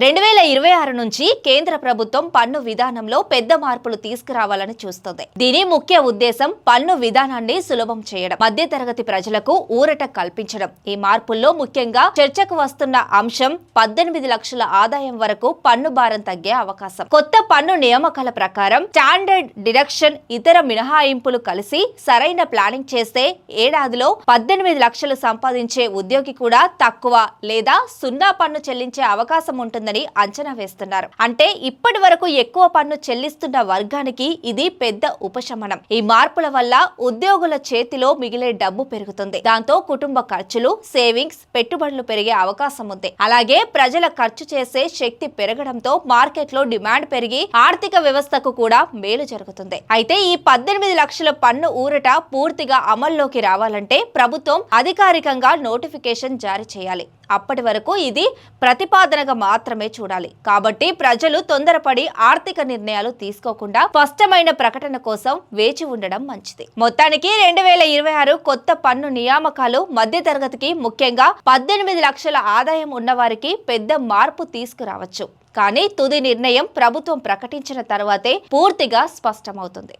2026 నుంచి కేంద్ర ప్రభుత్వం పన్ను విధానంలో పెద్ద మార్పులు తీసుకురావాలని చూస్తోంది. దీని ముఖ్య ఉద్దేశం పన్ను విధానాన్ని సులభం చేయడం, మధ్యతరగతి ప్రజలకు ఊరట కల్పించడం. ఈ మార్పుల్లో ముఖ్యంగా చర్చకు వస్తున్న అంశం 18 లక్షల ఆదాయం వరకు పన్ను భారం తగ్గే అవకాశం. కొత్త పన్ను నియామకాల ప్రకారం స్టాండర్డ్ డిడక్షన్, ఇతర మినహాయింపులు కలిసి సరైన ప్లానింగ్ చేస్తే ఏడాదిలో 18 లక్షలు సంపాదించే ఉద్యోగి కూడా తక్కువ లేదా సున్నా పన్ను చెల్లించే అవకాశం ఉంటుందని అంచనా వేస్తున్నారు. అంటే ఇప్పటి వరకు ఎక్కువ పన్ను చెల్లిస్తున్న వర్గానికి ఇది పెద్ద ఉపశమనం. ఈ మార్పుల వల్ల ఉద్యోగుల చేతిలో మిగిలే డబ్బు పెరుగుతుంది. దాంతో కుటుంబ ఖర్చులు, సేవింగ్స్, పెట్టుబడులు పెరిగే అవకాశం ఉంది. అలాగే ప్రజల ఖర్చు చేసే శక్తి పెరగడంతో మార్కెట్లో డిమాండ్ పెరిగి ఆర్థిక వ్యవస్థకు కూడా మేలు జరుగుతుంది. అయితే ఈ 18 లక్షల పన్ను ఊరట పూర్తిగా అమల్లోకి రావాలంటే ప్రభుత్వం అధికారికంగా నోటిఫికేషన్ జారీ చేయాలి. అప్పటి వరకు ఇది ప్రతిపాదనగా మాత్రమే చూడాలి. కాబట్టి ప్రజలు తొందరపడి ఆర్థిక నిర్ణయాలు తీసుకోకుండా స్పష్టమైన ప్రకటన కోసం వేచి ఉండడం మంచిది. మొత్తానికి 2026 కొత్త పన్ను నియామకాలు మధ్యతరగతికి, ముఖ్యంగా 18 లక్షల ఆదాయం ఉన్నవారికి పెద్ద మార్పు తీసుకురావచ్చు. కానీ తుది నిర్ణయం ప్రభుత్వం ప్రకటించిన తర్వాతే పూర్తిగా స్పష్టమవుతుంది.